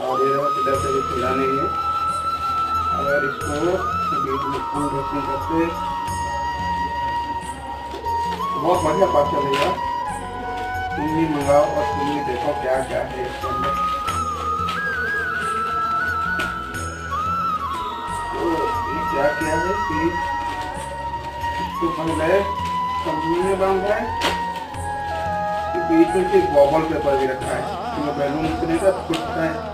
और ये इधर से भी खुला नहीं है। अगर इसको बीच में फुल रोशनी करते बहुत बढ़िया बात चलेगा। तुम भी मंगाओ और तुम भी देखो क्या क्या है इसके अंदर। तो ये क्या किया है कि इसको पहले कंपनी ने बांधा है, बीच में सिर्फ बॉबल पेपर भी रखा है, बैलून से नहीं फुटता है।